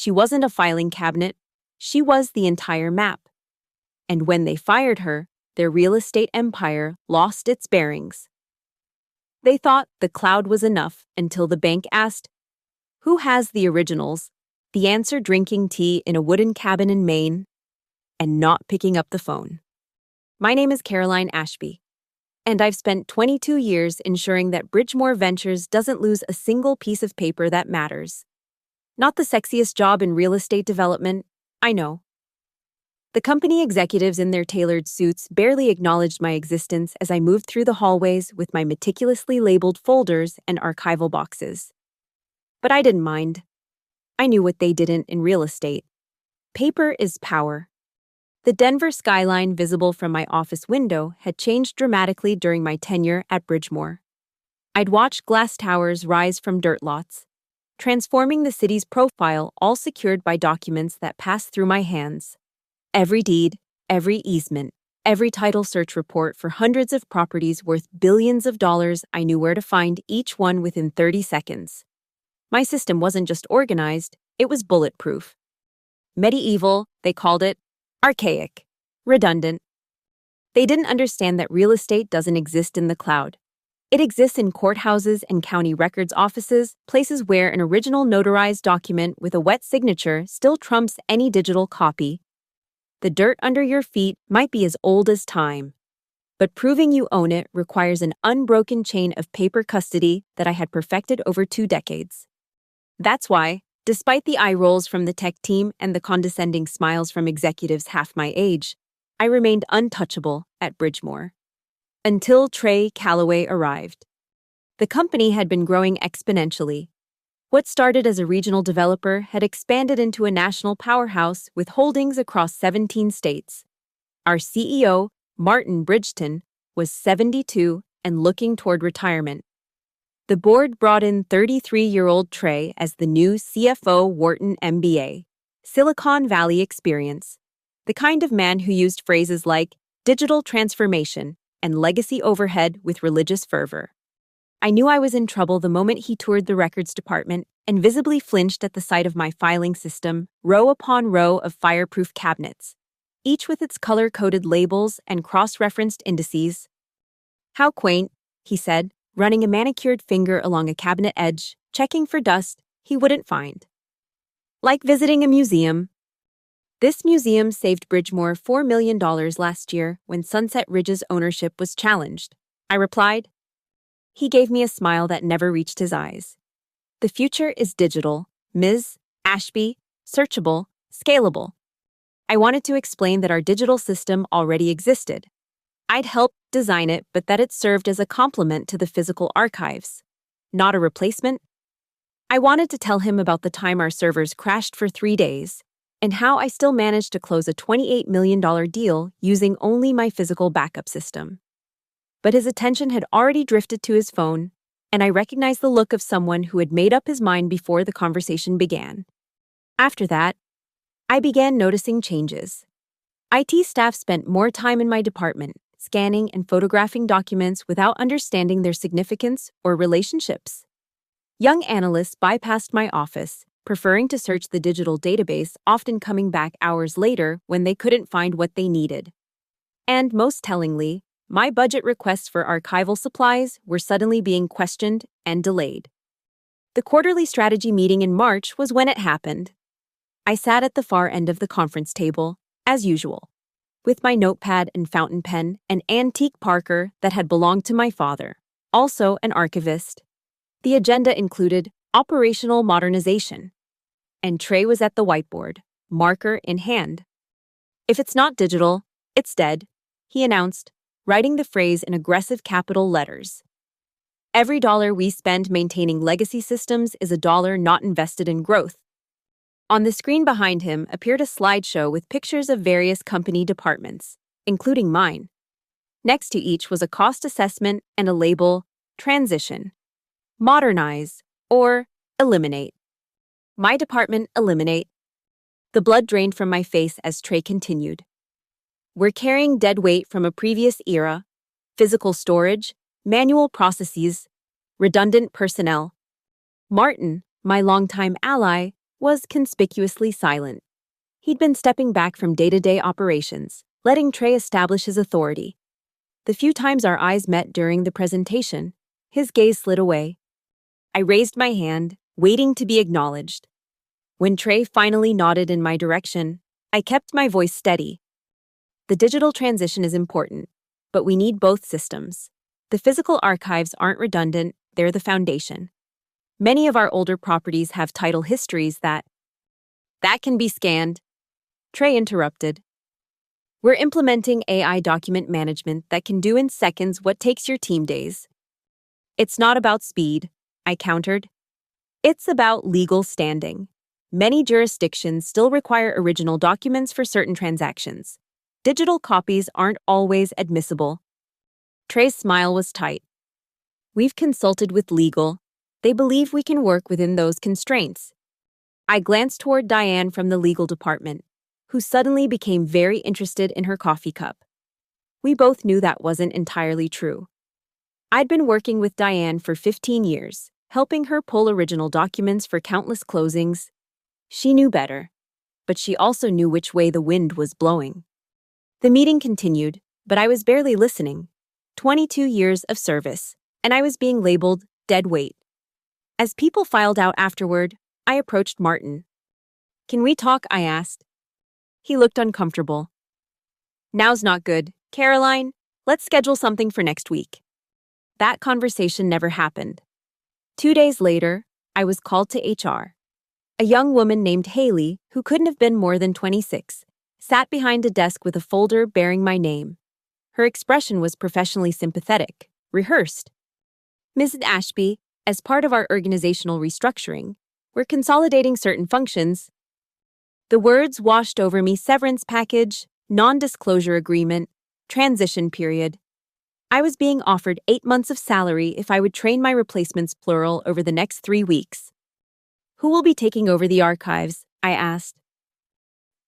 She wasn't a filing cabinet. She was the entire map. And when they fired her, their real estate empire lost its bearings. They thought the cloud was enough until the bank asked, "Who has the originals?" The answer: drinking tea in a wooden cabin in Maine and not picking up the phone. My name is Caroline Ashby, and I've spent 22 years ensuring that Bridgemore Ventures doesn't lose a single piece of paper that matters. Not the sexiest job in real estate development, I know. The company executives in their tailored suits barely acknowledged my existence as I moved through the hallways with my meticulously labeled folders and archival boxes. But I didn't mind. I knew what they didn't in real estate. Paper is power. The Denver skyline visible from my office window had changed dramatically during my tenure at Bridgemore. I'd watched glass towers rise from dirt lots, transforming the city's profile, all secured by documents that passed through my hands. Every deed, every easement, every title search report for hundreds of properties worth billions of dollars, I knew where to find each one within 30 seconds. My system wasn't just organized, it was bulletproof. Medieval, they called it. Archaic. Redundant. They didn't understand that real estate doesn't exist in the cloud. It exists in courthouses and county records offices, places where an original notarized document with a wet signature still trumps any digital copy. The dirt under your feet might be as old as time, but proving you own it requires an unbroken chain of paper custody that I had perfected over 2 decades. That's why, despite the eye rolls from the tech team and the condescending smiles from executives half my age, I remained untouchable at Bridgemore. Until Trey Calloway arrived. The company had been growing exponentially. What started as a regional developer had expanded into a national powerhouse with holdings across 17 states. Our CEO, Martin Bridgeton, was 72 and looking toward retirement. The board brought in 33-year-old Trey as the new CFO, Wharton MBA, Silicon Valley experience, the kind of man who used phrases like digital transformation and legacy overhead with religious fervor. I knew I was in trouble the moment he toured the records department and visibly flinched at the sight of my filing system, row upon row of fireproof cabinets, each with its color-coded labels and cross-referenced indices. "How quaint," he said, running a manicured finger along a cabinet edge, checking for dust he wouldn't find. "Like visiting a museum." This museum saved Bridgemore $4 million last year when Sunset Ridge's ownership was challenged, I replied. He gave me a smile that never reached his eyes. "The future is digital, Ms. Ashby, searchable, scalable." I wanted to explain that our digital system already existed. I'd helped design it, but that it served as a complement to the physical archives, not a replacement. I wanted to tell him about the time our servers crashed for 3 days, and how I still managed to close a $28 million deal using only my physical backup system. But his attention had already drifted to his phone, and I recognized the look of someone who had made up his mind before the conversation began. After that, I began noticing changes. IT staff spent more time in my department, scanning and photographing documents without understanding their significance or relationships. Young analysts bypassed my office, preferring to search the digital database, often coming back hours later when they couldn't find what they needed. And most tellingly, my budget requests for archival supplies were suddenly being questioned and delayed. The quarterly strategy meeting in March was when it happened. I sat at the far end of the conference table, as usual, with my notepad and fountain pen, an antique Parker that had belonged to my father, also an archivist. The agenda included operational modernization, and Trey was at the whiteboard, marker in hand. "If it's not digital, it's dead," he announced, writing the phrase in aggressive capital letters. "Every dollar we spend maintaining legacy systems is a dollar not invested in growth." On the screen behind him appeared a slideshow with pictures of various company departments, including mine. Next to each was a cost assessment and a label, transition, modernize, or eliminate. My department, eliminate. The blood drained from my face as Trey continued. "We're carrying dead weight from a previous era, physical storage, manual processes, redundant personnel." Martin, my longtime ally, was conspicuously silent. He'd been stepping back from day-to-day operations, letting Trey establish his authority. The few times our eyes met during the presentation, his gaze slid away. I raised my hand, waiting to be acknowledged. When Trey finally nodded in my direction, I kept my voice steady. The digital transition is important, but we need both systems. The physical archives aren't redundant, they're the foundation. Many of our older properties have title histories that can be scanned. Trey interrupted. We're implementing AI document management that can do in seconds what takes your team days. It's not about speed, I countered. It's about legal standing. Many jurisdictions still require original documents for certain transactions. Digital copies aren't always admissible. Trey's smile was tight. We've consulted with legal. They believe we can work within those constraints. I glanced toward Diane from the legal department, who suddenly became very interested in her coffee cup. We both knew that wasn't entirely true. I'd been working with Diane for 15 years, helping her pull original documents for countless closings. She knew better, but she also knew which way the wind was blowing. The meeting continued, but I was barely listening. 22 years of service, and I was being labeled dead weight. As people filed out afterward, I approached Martin. Can we talk? I asked. He looked uncomfortable. Now's not good. Caroline, let's schedule something for next week. That conversation never happened. 2 days later, I was called to HR. A young woman named Haley, who couldn't have been more than 26, sat behind a desk with a folder bearing my name. Her expression was professionally sympathetic, rehearsed. Mrs. Ashby, as part of our organizational restructuring, we're consolidating certain functions. The words washed over me: severance package, non-disclosure agreement, transition period. I was being offered 8 months of salary if I would train my replacements plural over the next 3 weeks. Who will be taking over the archives? I asked.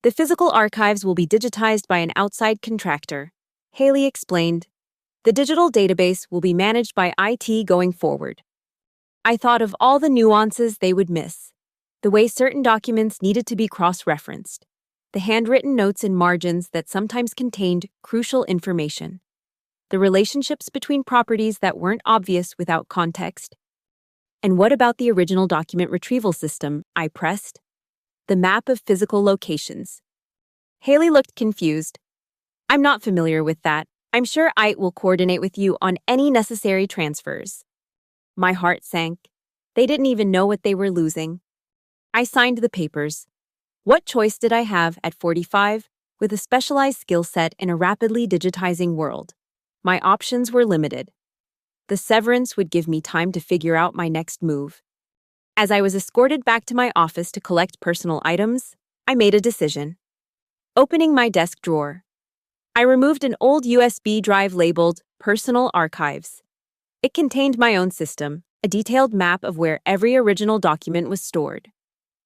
The physical archives will be digitized by an outside contractor, Haley explained. The digital database will be managed by IT going forward. I thought of all the nuances they would miss. The way certain documents needed to be cross-referenced. The handwritten notes and margins that sometimes contained crucial information. The relationships between properties that weren't obvious without context. And what about the original document retrieval system? I pressed. The map of physical locations. Haley looked confused. I'm not familiar with that. I'm sure IT will coordinate with you on any necessary transfers. My heart sank. They didn't even know what they were losing. I signed the papers. What choice did I have at 45, with a specialized skill set in a rapidly digitizing world? My options were limited. The severance would give me time to figure out my next move. As I was escorted back to my office to collect personal items, I made a decision. Opening my desk drawer, I removed an old USB drive labeled Personal Archives. It contained my own system, a detailed map of where every original document was stored,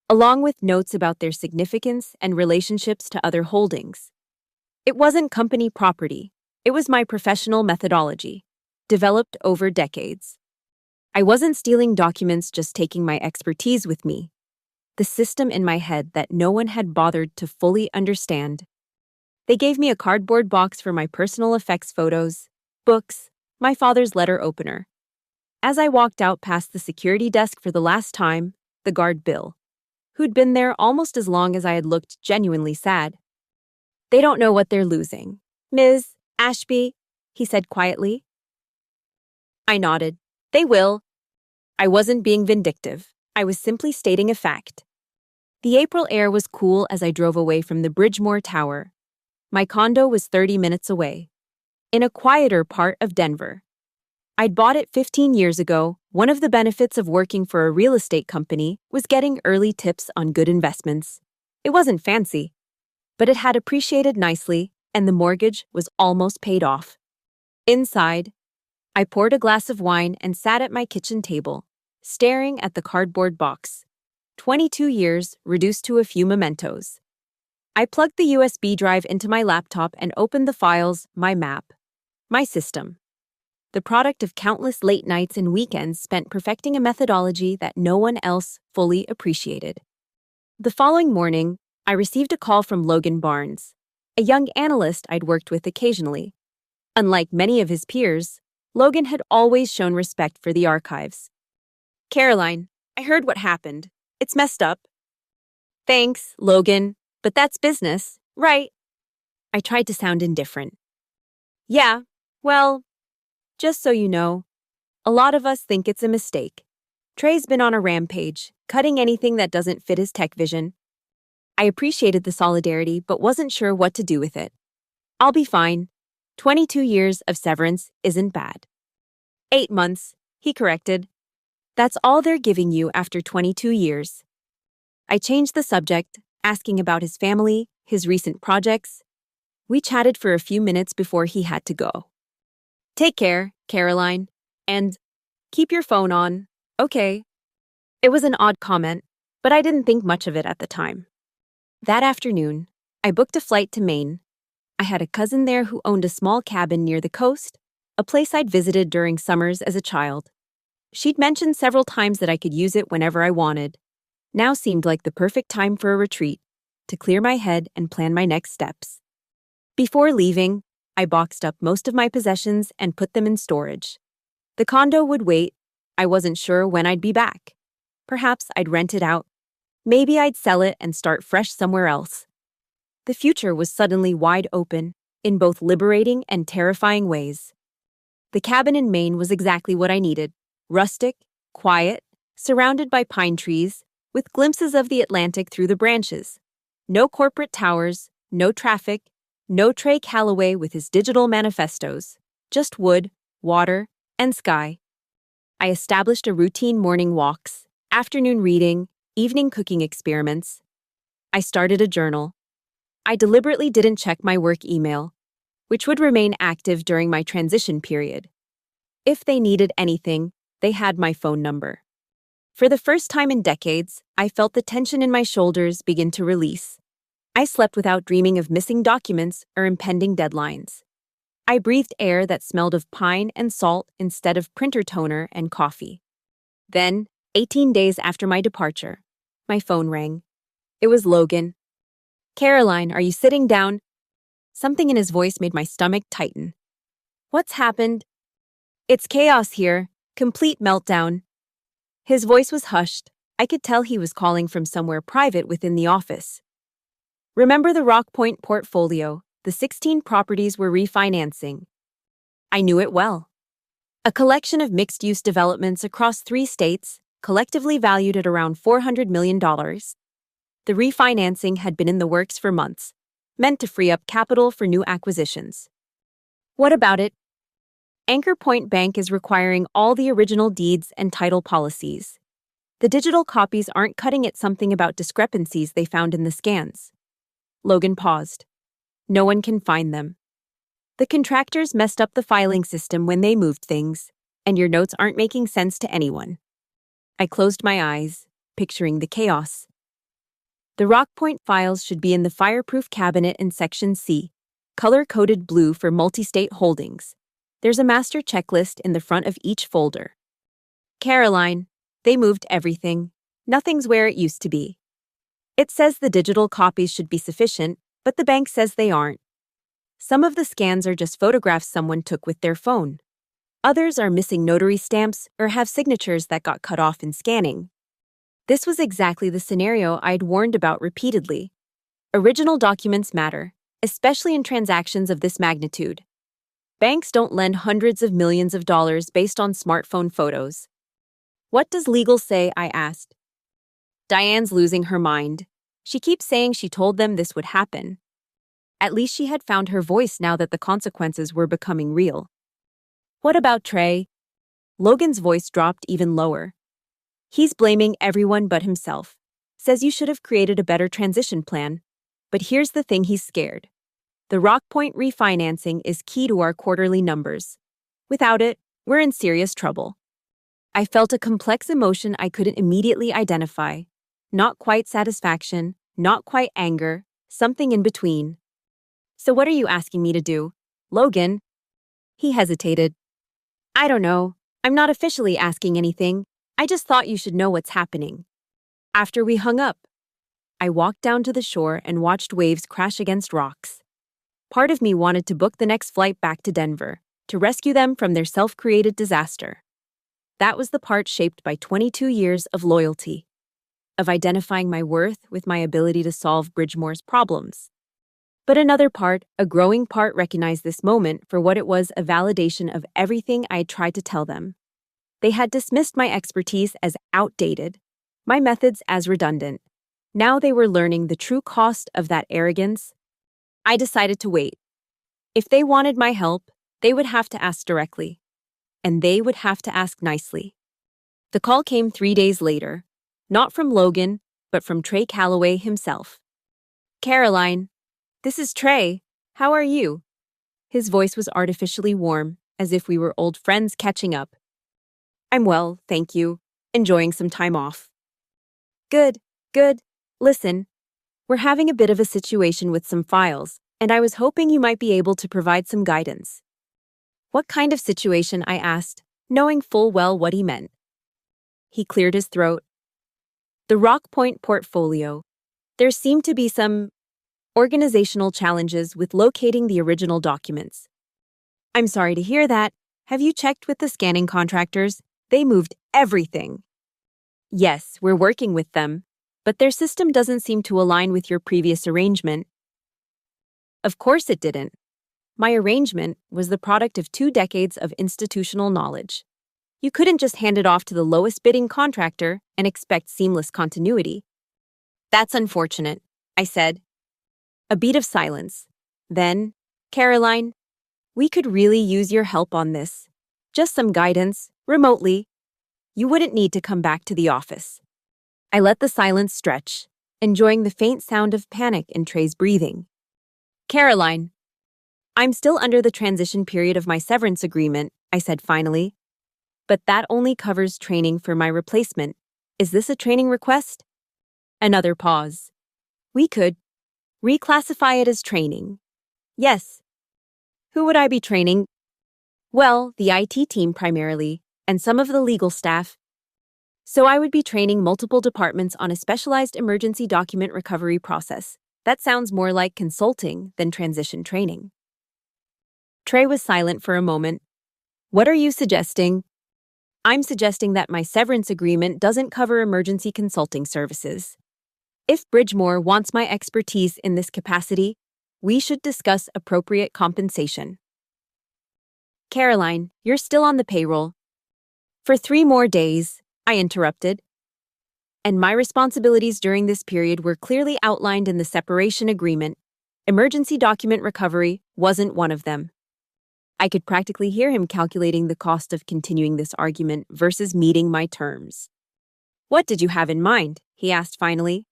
along with notes about their significance and relationships to other holdings. It wasn't company property. It was my professional methodology, developed over decades. I wasn't stealing documents, just taking my expertise with me. The system in my head that no one had bothered to fully understand. They gave me a cardboard box for my personal effects photos, books, my father's letter opener. As I walked out past the security desk for the last time, the guard Bill, who'd been there almost as long as I had looked genuinely sad. They don't know what they're losing. Ms. Ashby, he said quietly. I nodded. They will. I wasn't being vindictive. I was simply stating a fact. The April air was cool as I drove away from the Bridgemore Tower. My condo was 30 minutes away, in a quieter part of Denver. I'd bought it 15 years ago. One of the benefits of working for a real estate company was getting early tips on good investments. It wasn't fancy, but it had appreciated nicely, and the mortgage was almost paid off. Inside, I poured a glass of wine and sat at my kitchen table, staring at the cardboard box. 22 years reduced to a few mementos. I plugged the USB drive into my laptop and opened the files, my map, my system. The product of countless late nights and weekends spent perfecting a methodology that no one else fully appreciated. The following morning, I received a call from Logan Barnes, a young analyst I'd worked with occasionally. Unlike many of his peers, Logan had always shown respect for the archives. "Caroline, I heard what happened. It's messed up." "Thanks, Logan, but that's business, right?" I tried to sound indifferent. "Yeah, well, just so you know, a lot of us think it's a mistake. Trey's been on a rampage, cutting anything that doesn't fit his tech vision." I appreciated the solidarity but wasn't sure what to do with it. "I'll be fine. 22 years of severance isn't bad." 8 months, he corrected. "That's all they're giving you after 22 years. I changed the subject, asking about his family, his recent projects. We chatted for a few minutes before he had to go. "Take care, Caroline, and keep your phone on, okay?" It was an odd comment, but I didn't think much of it at the time. That afternoon, I booked a flight to Maine. I had a cousin there who owned a small cabin near the coast, a place I'd visited during summers as a child. She'd mentioned several times that I could use it whenever I wanted. Now seemed like the perfect time for a retreat, to clear my head and plan my next steps. Before leaving, I boxed up most of my possessions and put them in storage. The condo would wait. I wasn't sure when I'd be back. Perhaps I'd rent it out. Maybe I'd sell it and start fresh somewhere else. The future was suddenly wide open, in both liberating and terrifying ways. The cabin in Maine was exactly what I needed: rustic, quiet, surrounded by pine trees, with glimpses of the Atlantic through the branches. No corporate towers, no traffic, no Trey Calloway with his digital manifestos. Just wood, water, and sky. I established a routine: morning walks, afternoon reading, evening cooking experiments. I started a journal. I deliberately didn't check my work email, which would remain active during my transition period. If they needed anything, they had my phone number. For the first time in decades, I felt the tension in my shoulders begin to release. I slept without dreaming of missing documents or impending deadlines. I breathed air that smelled of pine and salt instead of printer toner and coffee. Then, 18 days after my departure, my phone rang. It was Logan. "Caroline, are you sitting down?" Something in his voice made my stomach tighten. "What's happened?" "It's chaos here. Complete meltdown." His voice was hushed. I could tell he was calling from somewhere private within the office. "Remember the Rock Point portfolio, the 16 properties we're refinancing?" I knew it well. A collection of mixed-use developments across 3 states, collectively valued at around $400 million. The refinancing had been in the works for months, meant to free up capital for new acquisitions. "What about it?" "Anchor Point Bank is requiring all the original deeds and title policies. The digital copies aren't cutting it. Something about discrepancies they found in the scans." Logan paused. "No one can find them. The contractors messed up the filing system when they moved things, and your notes aren't making sense to anyone." I closed my eyes, picturing the chaos. The Rock Point files should be in the fireproof cabinet in Section C, color-coded blue for multi-state holdings. There's a master checklist in the front of each folder. "Caroline, they moved everything. Nothing's where it used to be. It says the digital copies should be sufficient, but the bank says they aren't. Some of the scans are just photographs someone took with their phone. Others are missing notary stamps or have signatures that got cut off in scanning." This was exactly the scenario I'd warned about repeatedly. Original documents matter, especially in transactions of this magnitude. Banks don't lend hundreds of millions of dollars based on smartphone photos. "What does legal say?" I asked. "Diane's losing her mind. She keeps saying she told them this would happen." At least she had found her voice now that the consequences were becoming real. "What about Trey?" Logan's voice dropped even lower. "He's blaming everyone but himself. Says you should have created a better transition plan. But here's the thing: he's scared. The Rock Point refinancing is key to our quarterly numbers. Without it, we're in serious trouble." I felt a complex emotion I couldn't immediately identify. Not quite satisfaction, not quite anger, something in between. "So what are you asking me to do, Logan?" He hesitated. "I don't know. I'm not officially asking anything. I just thought you should know what's happening." After we hung up, I walked down to the shore and watched waves crash against rocks. Part of me wanted to book the next flight back to Denver, to rescue them from their self-created disaster. That was the part shaped by 22 years of loyalty, of identifying my worth with my ability to solve Bridgemore's problems. But another part, a growing part, recognized this moment for what it was: a validation of everything I had tried to tell them. They had dismissed my expertise as outdated, my methods as redundant. Now they were learning the true cost of that arrogance. I decided to wait. If they wanted my help, they would have to ask directly. And they would have to ask nicely. The call came 3 days later, not from Logan, but from Trey Calloway himself. "Caroline, this is Trey. How are you?" His voice was artificially warm, as if we were old friends catching up. "I'm well, thank you. Enjoying some time off." Good. Listen, we're having a bit of a situation with some files, and I was hoping you might be able to provide some guidance." "What kind of situation?" I asked, knowing full well what he meant. He cleared his throat. "The Rockpoint portfolio. There seemed to be some organizational challenges with locating the original documents." "I'm sorry to hear that. Have you checked with the scanning contractors? They moved everything." "Yes, we're working with them, but their system doesn't seem to align with your previous arrangement." Of course it didn't. My arrangement was the product of 2 decades of institutional knowledge. You couldn't just hand it off to the lowest bidding contractor and expect seamless continuity. "That's unfortunate," I said. A beat of silence. Then, "Caroline, we could really use your help on this. Just some guidance, remotely. You wouldn't need to come back to the office." I let the silence stretch, enjoying the faint sound of panic in Trey's breathing. "Caroline, I'm still under the transition period of my severance agreement," I said finally. "But that only covers training for my replacement. Is this a training request?" Another pause. "We could reclassify it as training." "Yes." "Who would I be training?" "Well, the IT team primarily, and some of the legal staff. So I would be training multiple departments on a specialized emergency document recovery process. That sounds more like consulting than transition training." Trey was silent for a moment. "What are you suggesting?" "I'm suggesting that my severance agreement doesn't cover emergency consulting services. If Bridgemore wants my expertise in this capacity, we should discuss appropriate compensation." "Caroline, you're still on the payroll." "For 3 more days," I interrupted. "And my responsibilities during this period were clearly outlined in the separation agreement. Emergency document recovery wasn't one of them." I could practically hear him calculating the cost of continuing this argument versus meeting my terms. "What did you have in mind?" he asked finally.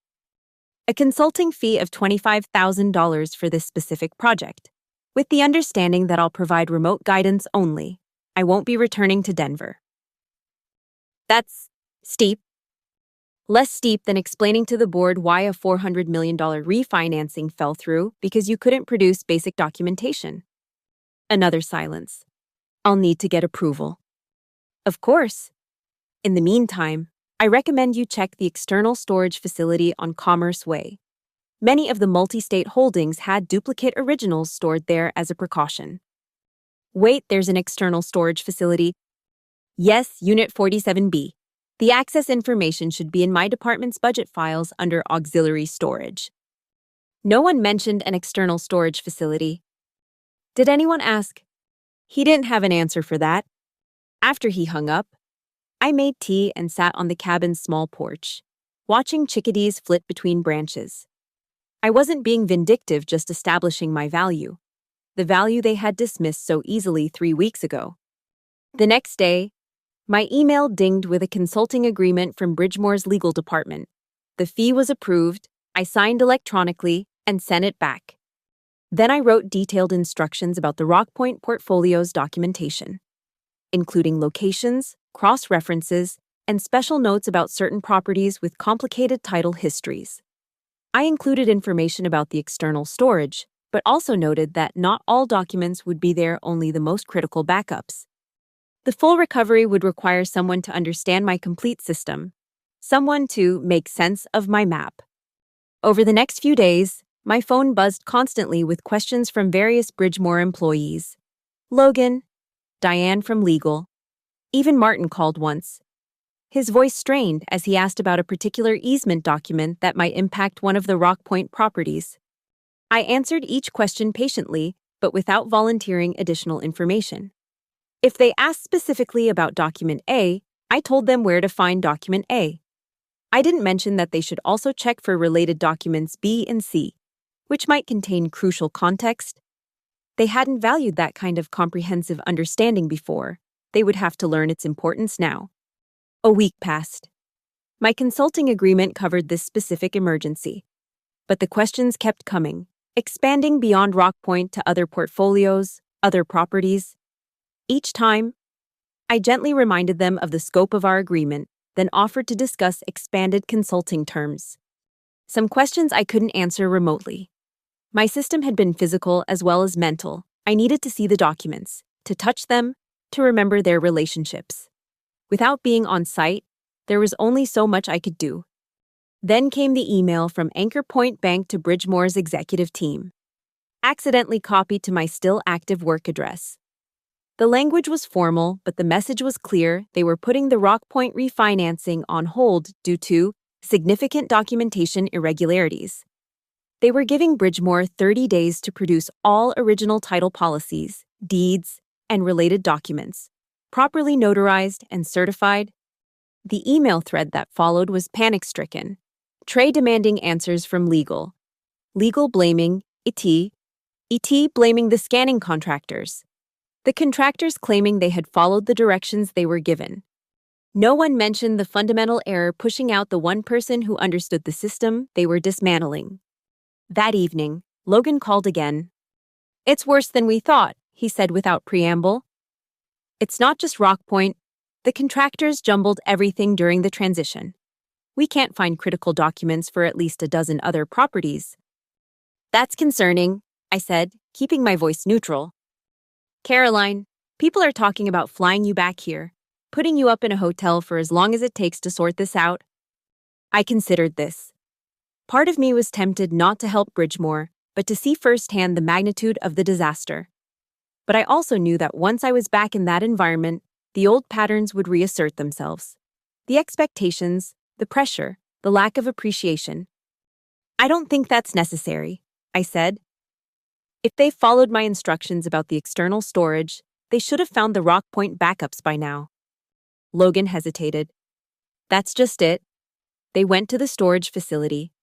"A consulting fee of $25,000 for this specific project, with the understanding that I'll provide remote guidance only. I won't be returning to Denver." "That's steep." "Less steep than explaining to the board why a $400 million refinancing fell through because you couldn't produce basic documentation." Another silence. "I'll need to get approval." "Of course. In the meantime, I recommend you check the external storage facility on Commerce Way. Many of the multi-state holdings had duplicate originals stored there as a precaution." "Wait, there's an external storage facility?" "Yes, Unit 47B. The access information should be in my department's budget files under auxiliary storage." No one mentioned an external storage facility. Did anyone ask? He didn't have an answer for that. After he hung up, I made tea and sat on the cabin's small porch, watching chickadees flit between branches. I wasn't being vindictive, just establishing my value, the value they had dismissed so easily 3 weeks ago. The next day, my email dinged with a consulting agreement from Bridgemore's legal department. The fee was approved, I signed electronically, and sent it back. Then I wrote detailed instructions about the Rockpoint portfolio's documentation, including locations, cross-references, and special notes about certain properties with complicated title histories. I included information about the external storage, but also noted that not all documents would be there, only the most critical backups. The full recovery would require someone to understand my complete system, someone to make sense of my map. Over the next few days, my phone buzzed constantly with questions from various Bridgemore employees. Logan, Diane from legal. Even Martin called once. His voice strained as he asked about a particular easement document that might impact one of the Rock Point properties. I answered each question patiently, but without volunteering additional information. If they asked specifically about document A, I told them where to find document A. I didn't mention that they should also check for related documents B and C, which might contain crucial context. They hadn't valued that kind of comprehensive understanding before. They would have to learn its importance now. A week passed. My consulting agreement covered this specific emergency. But the questions kept coming, expanding beyond Rock Point to other portfolios, other properties. Each time, I gently reminded them of the scope of our agreement, then offered to discuss expanded consulting terms. Some questions I couldn't answer remotely. My system had been physical as well as mental. I needed to see the documents, to touch them, to remember their relationships. Without being on site, there was only so much I could do. Then came the email from Anchor Point Bank to Bridgemore's executive team, accidentally copied to my still active work address. The language was formal, but the message was clear. They were putting the Rock Point refinancing on hold due to significant documentation irregularities. They were giving Bridgemore 30 days to produce all original title policies, deeds, and related documents, properly notarized and certified. The email thread that followed was panic-stricken. Trey demanding answers from legal. Legal blaming ET blaming the scanning contractors. The contractors claiming they had followed the directions they were given. No one mentioned the fundamental error pushing out the one person who understood the system they were dismantling. That evening, Logan called again. "It's worse than we thought," he said without preamble. "It's not just Rock Point. The contractors jumbled everything during the transition. We can't find critical documents for at least a dozen other properties." "That's concerning," I said, keeping my voice neutral. "Caroline, people are talking about flying you back here, putting you up in a hotel for as long as it takes to sort this out." I considered this. Part of me was tempted not to help Bridgemore, but to see firsthand the magnitude of the disaster. But I also knew that once I was back in that environment, the old patterns would reassert themselves. The expectations, the pressure, the lack of appreciation. "I don't think that's necessary," I said. "If they followed my instructions about the external storage, they should have found the Rock Point backups by now." Logan hesitated. "That's just it. They went to the storage facility.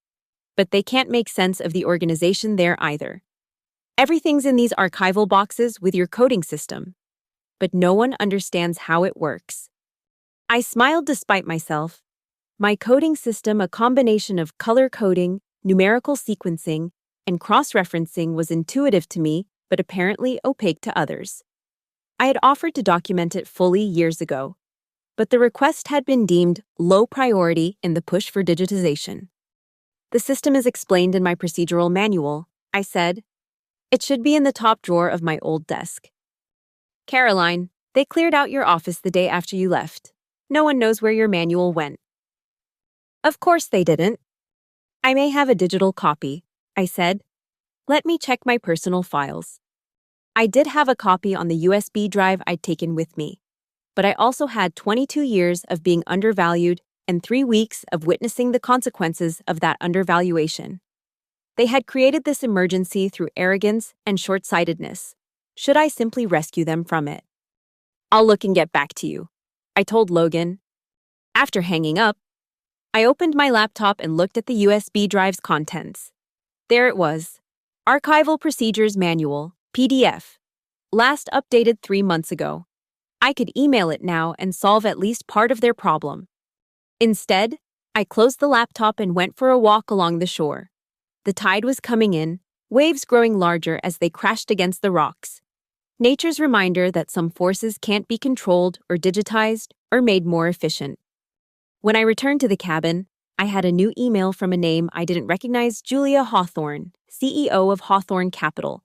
But they can't make sense of the organization there either. Everything's in these archival boxes with your coding system. But no one understands how it works." I smiled despite myself. My coding system, a combination of color coding, numerical sequencing, and cross-referencing, was intuitive to me, but apparently opaque to others. I had offered to document it fully years ago, but the request had been deemed low priority in the push for digitization. "The system is explained in my procedural manual," I said. "It should be in the top drawer of my old desk." "Caroline, they cleared out your office the day after you left. No one knows where your manual went." "Of course they didn't." "I may have a digital copy," I said. "Let me check my personal files." I did have a copy on the USB drive I'd taken with me, but I also had 22 years of being undervalued and 3 weeks of witnessing the consequences of that undervaluation. They had created this emergency through arrogance and short-sightedness. Should I simply rescue them from it? "I'll look and get back to you," I told Logan. After hanging up, I opened my laptop and looked at the USB drive's contents. There it was. Archival Procedures Manual, PDF. Last updated 3 months ago. I could email it now and solve at least part of their problem. Instead, I closed the laptop and went for a walk along the shore. The tide was coming in, waves growing larger as they crashed against the rocks. Nature's reminder that some forces can't be controlled or digitized or made more efficient. When I returned to the cabin, I had a new email from a name I didn't recognize: Julia Hawthorne, CEO of Hawthorne Capital.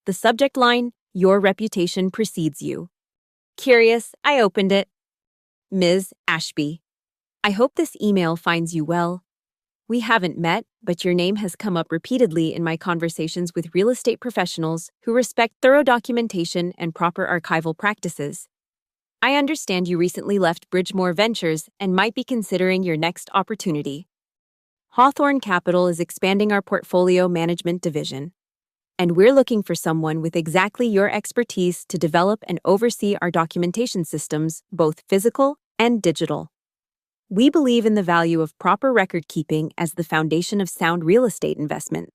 The subject line, "Your reputation precedes you." Curious, I opened it. "Ms. Ashby, I hope this email finds you well. We haven't met, but your name has come up repeatedly in my conversations with real estate professionals who respect thorough documentation and proper archival practices. I understand you recently left Bridgemore Ventures and might be considering your next opportunity. Hawthorne Capital is expanding our portfolio management division, and we're looking for someone with exactly your expertise to develop and oversee our documentation systems, both physical and digital. We believe in the value of proper record keeping as the foundation of sound real estate investment.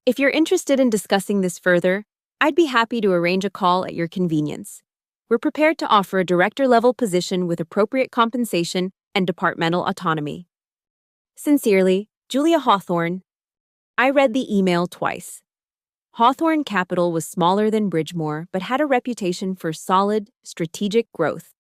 If you're interested in discussing this further, I'd be happy to arrange a call at your convenience. We're prepared to offer a director-level position with appropriate compensation and departmental autonomy. Sincerely, Julia Hawthorne. I read the email twice. Hawthorne Capital was smaller than Bridgemore but had a reputation for solid, strategic growth.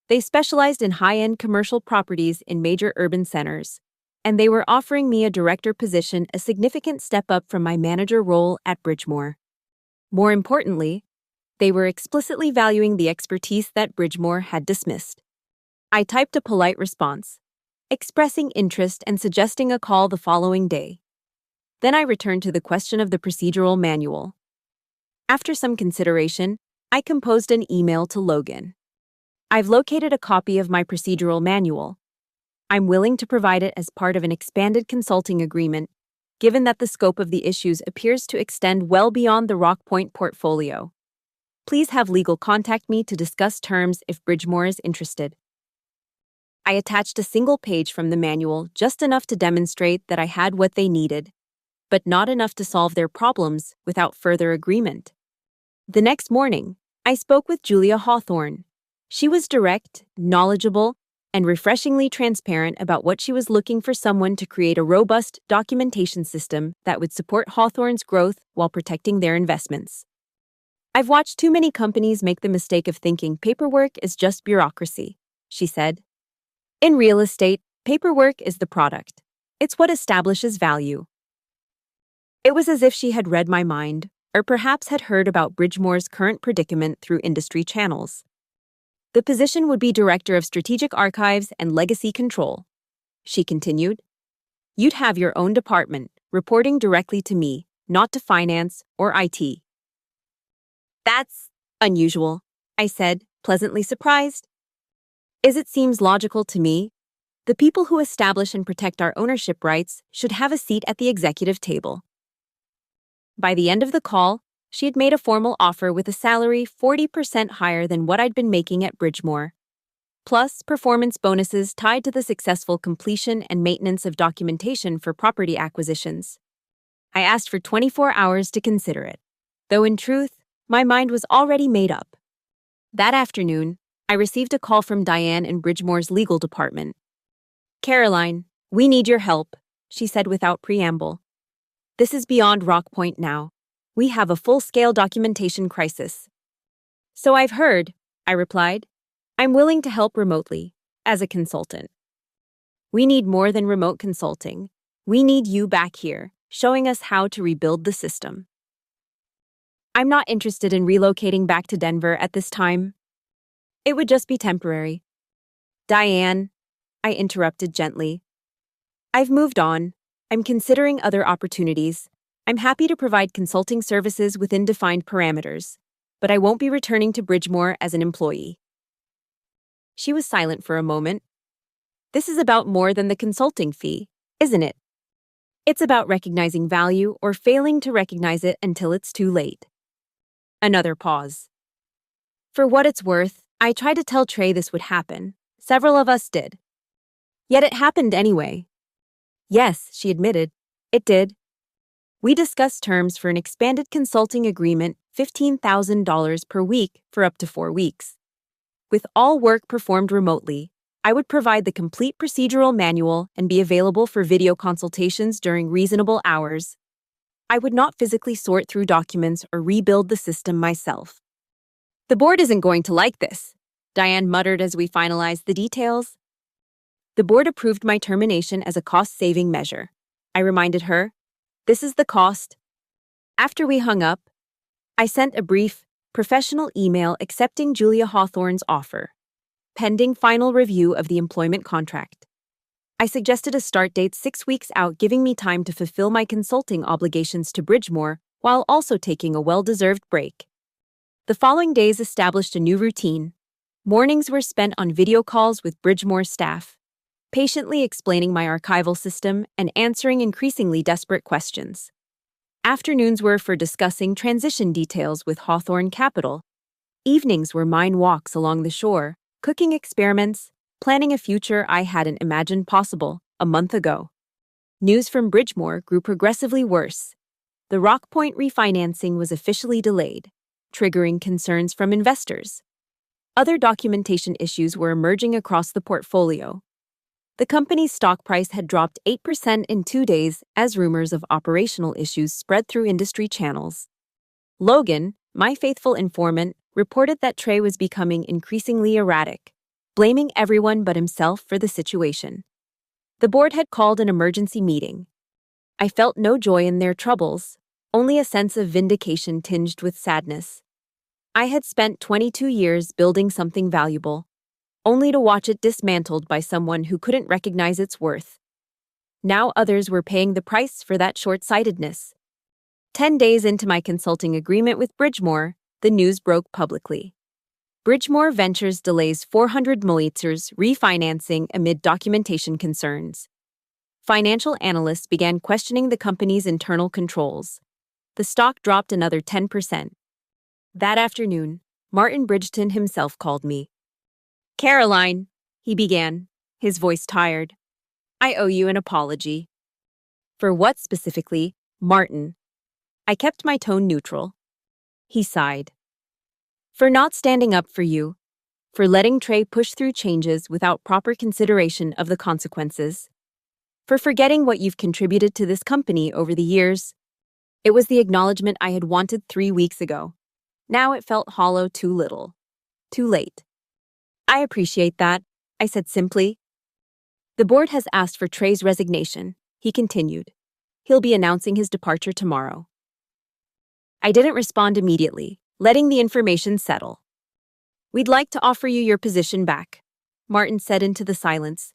They specialized in high-end commercial properties in major urban centers, and they were offering me a director position, a significant step up from my manager role at Bridgemore. More importantly, they were explicitly valuing the expertise that Bridgemore had dismissed. I typed a polite response, expressing interest and suggesting a call the following day. Then I returned to the question of the procedural manual. After some consideration, I composed an email to Logan. I've located a copy of my procedural manual. I'm willing to provide it as part of an expanded consulting agreement, given that the scope of the issues appears to extend well beyond the Rockpoint portfolio. Please have legal contact me to discuss terms if Bridgemore is interested. I attached a single page from the manual, just enough to demonstrate that I had what they needed, but not enough to solve their problems without further agreement. The next morning, I spoke with Julia Hawthorne. She was direct, knowledgeable, and refreshingly transparent about what she was looking for: someone to create a robust documentation system that would support Hawthorne's growth while protecting their investments. I've watched too many companies make the mistake of thinking paperwork is just bureaucracy, she said. In real estate, paperwork is the product. It's what establishes value. It was as if she had read my mind, or perhaps had heard about Bridgemore's current predicament through industry channels. The position would be Director of Strategic Archives and Legacy Control. She continued, "You'd have your own department, reporting directly to me, not to finance or IT." "That's unusual," I said, pleasantly surprised. "As it seems logical to me, the people who establish and protect our ownership rights should have a seat at the executive table." By the end of the call, she had made a formal offer with a salary 40% higher than what I'd been making at Bridgemore, plus performance bonuses tied to the successful completion and maintenance of documentation for property acquisitions. I asked for 24 hours to consider it, though in truth, my mind was already made up. That afternoon, I received a call from Diane in Bridgemore's legal department. "Caroline, we need your help," she said without preamble. "This is beyond Rockpoint now. We have a full-scale documentation crisis." "So I've heard," I replied. "I'm willing to help remotely, as a consultant." "We need more than remote consulting. We need you back here, showing us how to rebuild the system." "I'm not interested in relocating back to Denver at this time. It would just be temporary." "Diane," I interrupted gently. "I've moved on. I'm considering other opportunities. I'm happy to provide consulting services within defined parameters, but I won't be returning to Bridgemore as an employee." She was silent for a moment. "This is about more than the consulting fee, isn't it? It's about recognizing value or failing to recognize it until it's too late." Another pause. For what it's worth, I tried to tell Trey this would happen. Several of us did. Yet it happened anyway. "Yes," she admitted, "it did. We discussed terms for an expanded consulting agreement, $15,000 per week for up to 4 weeks. With all work performed remotely, I would provide the complete procedural manual and be available for video consultations during reasonable hours. I would not physically sort through documents or rebuild the system myself." "The board isn't going to like this," Diane muttered as we finalized the details. "The board approved my termination as a cost-saving measure," I reminded her. "This is the cost." After we hung up, I sent a brief, professional email accepting Julia Hawthorne's offer, pending final review of the employment contract. I suggested a start date 6 weeks out, giving me time to fulfill my consulting obligations to Bridgemore while also taking a well-deserved break. The following days established a new routine. Mornings were spent on video calls with Bridgemore staff, patiently explaining my archival system and answering increasingly desperate questions. Afternoons were for discussing transition details with Hawthorne Capital. Evenings were mine walks along the shore, cooking experiments, planning a future I hadn't imagined possible a month ago. News from Bridgemore grew progressively worse. The Rockpoint refinancing was officially delayed, triggering concerns from investors. Other documentation issues were emerging across the portfolio. The company's stock price had dropped 8% in 2 days as rumors of operational issues spread through industry channels. Logan, my faithful informant, reported that Trey was becoming increasingly erratic, blaming everyone but himself for the situation. The board had called an emergency meeting. I felt no joy in their troubles, only a sense of vindication tinged with sadness. I had spent 22 years building something valuable, only to watch it dismantled by someone who couldn't recognize its worth. Now others were paying the price for that short-sightedness. 10 days into my consulting agreement with Bridgemore, the news broke publicly. Bridgemore Ventures delays $400 million refinancing amid documentation concerns. Financial analysts began questioning the company's internal controls. The stock dropped another 10%. That afternoon, Martin Bridgeton himself called me. "Caroline," he began, his voice tired. "I owe you an apology." "For what specifically, Martin?" I kept my tone neutral. He sighed. "For not standing up for you, for letting Trey push through changes without proper consideration of the consequences, for forgetting what you've contributed to this company over the years." It was the acknowledgement I had wanted 3 weeks ago. Now it felt hollow, too little. Too late. "I appreciate that," I said simply. "The board has asked for Trey's resignation," he continued. "He'll be announcing his departure tomorrow." I didn't respond immediately, letting the information settle. "We'd like to offer you your position back," Martin said into the silence.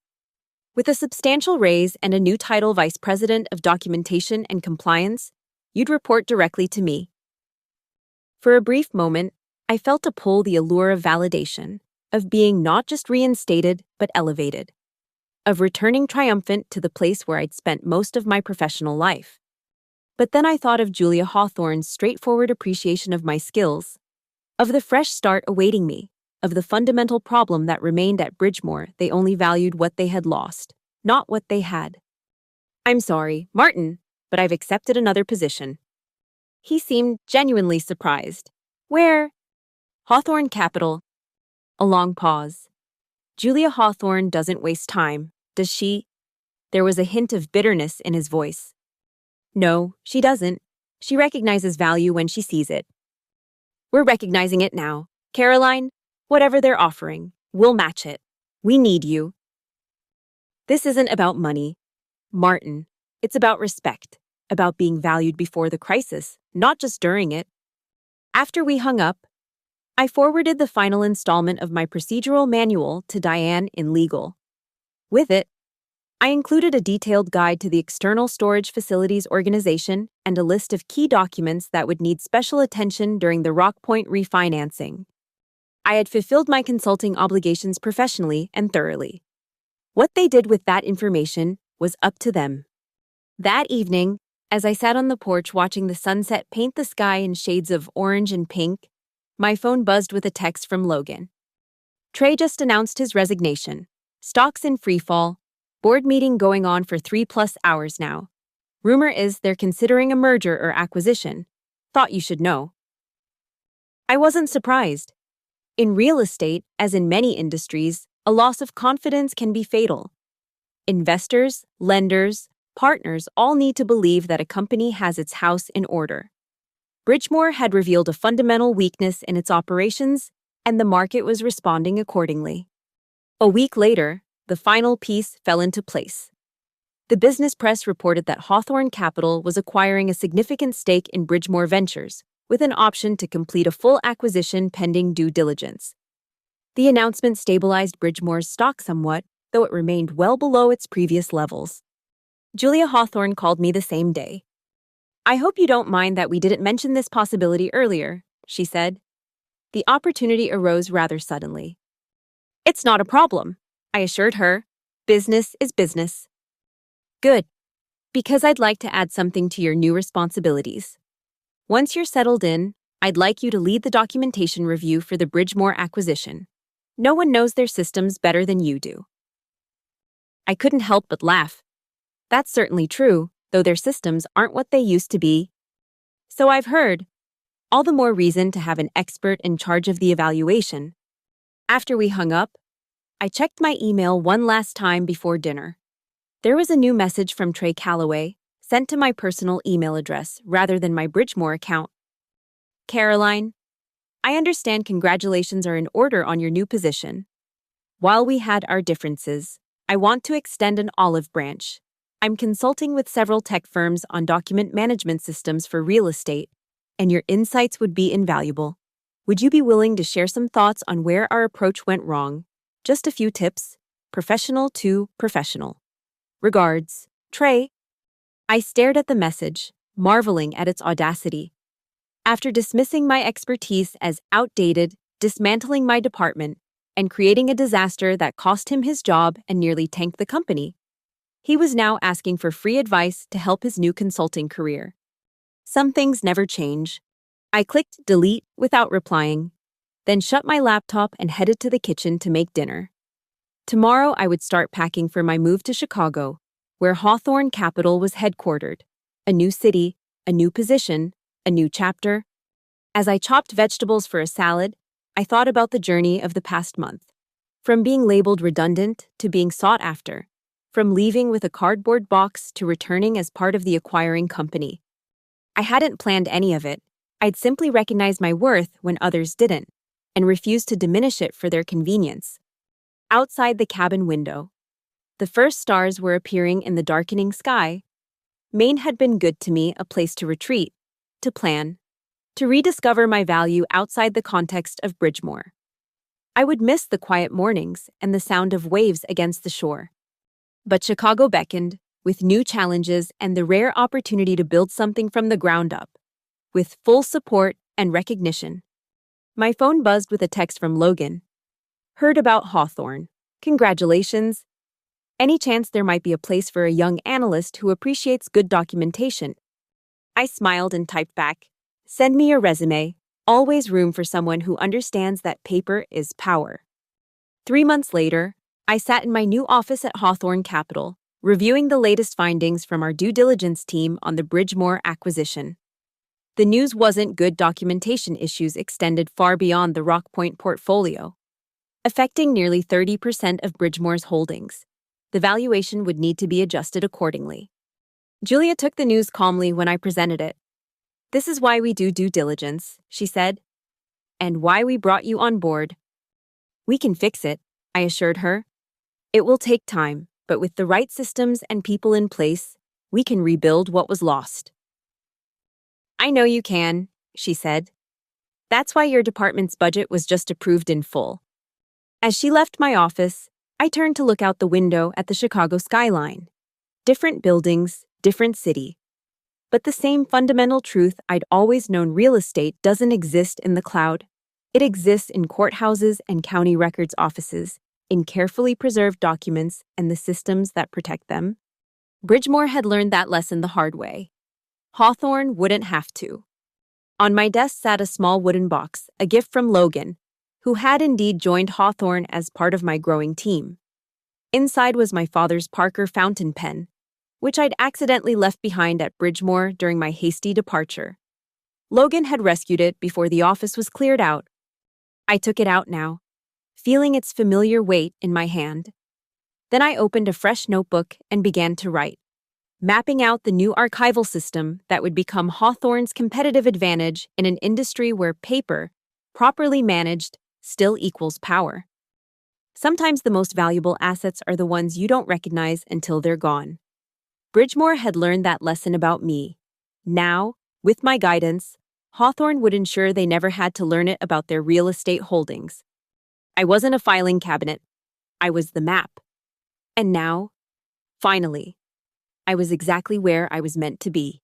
"With a substantial raise and a new title, Vice President of Documentation and Compliance, you'd report directly to me." For a brief moment, I felt a pull, the allure of validation, of being not just reinstated, but elevated, of returning triumphant to the place where I'd spent most of my professional life. But then I thought of Julia Hawthorne's straightforward appreciation of my skills, of the fresh start awaiting me, of the fundamental problem that remained at Bridgemore. They only valued what they had lost, not what they had. "I'm sorry, Martin, but I've accepted another position." He seemed genuinely surprised. "Where?" "Hawthorne Capital." A long pause. "Julia Hawthorne doesn't waste time, does she?" There was a hint of bitterness in his voice. "No, she doesn't. She recognizes value when she sees it. We're recognizing it now. Caroline, whatever they're offering, we'll match it. We need you." "This isn't about money, Martin. It's about respect, about being valued before the crisis, not just during it." After we hung up, I forwarded the final installment of my procedural manual to Diane in legal. With it, I included a detailed guide to the external storage facilities organization and a list of key documents that would need special attention during the Rockpoint refinancing. I had fulfilled my consulting obligations professionally and thoroughly. What they did with that information was up to them. That evening, as I sat on the porch watching the sunset paint the sky in shades of orange and pink, my phone buzzed with a text from Logan. "Trey just announced his resignation. Stocks in freefall. Board meeting going on for 3+ hours now. Rumor is they're considering a merger or acquisition. Thought you should know." I wasn't surprised. In real estate, as in many industries, a loss of confidence can be fatal. Investors, lenders, partners all need to believe that a company has its house in order. Bridgemore had revealed a fundamental weakness in its operations, and the market was responding accordingly. A week later, the final piece fell into place. The business press reported that Hawthorne Capital was acquiring a significant stake in Bridgemore Ventures, with an option to complete a full acquisition pending due diligence. The announcement stabilized Bridgemore's stock somewhat, though it remained well below its previous levels. Julia Hawthorne called me the same day. "I hope you don't mind that we didn't mention this possibility earlier," she said. The opportunity arose rather suddenly. "It's not a problem," I assured her. "Business is business." "Good, because I'd like to add something to your new responsibilities. Once you're settled in, I'd like you to lead the documentation review for the Bridgemore acquisition. No one knows their systems better than you do." I couldn't help but laugh. That's certainly true, though their systems aren't what they used to be. "So I've heard. All the more reason to have an expert in charge of the evaluation." After we hung up, I checked my email one last time before dinner. There was a new message from Trey Calloway, sent to my personal email address rather than my Bridgemore account. "Caroline, I understand congratulations are in order on your new position. While we had our differences, I want to extend an olive branch. I'm consulting with several tech firms on document management systems for real estate, and your insights would be invaluable. Would you be willing to share some thoughts on where our approach went wrong? Just a few tips, professional to professional. Regards, Trey." I stared at the message, marveling at its audacity. After dismissing my expertise as outdated, dismantling my department, and creating a disaster that cost him his job and nearly tanked the company, he was now asking for free advice to help his new consulting career. Some things never change. I clicked delete without replying, then shut my laptop and headed to the kitchen to make dinner. Tomorrow I would start packing for my move to Chicago, where Hawthorne Capital was headquartered. A new city, a new position, a new chapter. As I chopped vegetables for a salad, I thought about the journey of the past month. From being labeled redundant to being sought after. From leaving with a cardboard box to returning as part of the acquiring company. I hadn't planned any of it. I'd simply recognized my worth when others didn't, and refused to diminish it for their convenience. Outside the cabin window, the first stars were appearing in the darkening sky. Maine had been good to me, a place to retreat, to plan, to rediscover my value outside the context of Bridgemore. I would miss the quiet mornings and the sound of waves against the shore. But Chicago beckoned, with new challenges and the rare opportunity to build something from the ground up, with full support and recognition. My phone buzzed with a text from Logan. "Heard about Hawthorne. Congratulations. Any chance there might be a place for a young analyst who appreciates good documentation?" I smiled and typed back, "Send me your resume. Always room for someone who understands that paper is power." 3 months later, I sat in my new office at Hawthorne Capital, reviewing the latest findings from our due diligence team on the Bridgemore acquisition. The news wasn't good. Documentation issues extended far beyond the Rockpoint portfolio, affecting nearly 30% of Bridgemore's holdings. The valuation would need to be adjusted accordingly. Julia took the news calmly when I presented it. "This is why we do due diligence," she said, "and why we brought you on board." "We can fix it," I assured her. "It will take time, but with the right systems and people in place, we can rebuild what was lost." "I know you can," she said. "That's why your department's budget was just approved in full." As she left my office, I turned to look out the window at the Chicago skyline. Different buildings, different city. But the same fundamental truth I'd always known: real estate doesn't exist in the cloud. It exists in courthouses and county records offices, in carefully preserved documents and the systems that protect them. Bridgemore had learned that lesson the hard way. Hawthorne wouldn't have to. On my desk sat a small wooden box, a gift from Logan, who had indeed joined Hawthorne as part of my growing team. Inside was my father's Parker fountain pen, which I'd accidentally left behind at Bridgemore during my hasty departure. Logan had rescued it before the office was cleared out. I took it out now, feeling its familiar weight in my hand. Then I opened a fresh notebook and began to write, mapping out the new archival system that would become Hawthorne's competitive advantage in an industry where paper, properly managed, still equals power. Sometimes the most valuable assets are the ones you don't recognize until they're gone. Bridgemore had learned that lesson about me. Now, with my guidance, Hawthorne would ensure they never had to learn it about their real estate holdings. I wasn't a filing cabinet. I was the map. And now, finally, I was exactly where I was meant to be.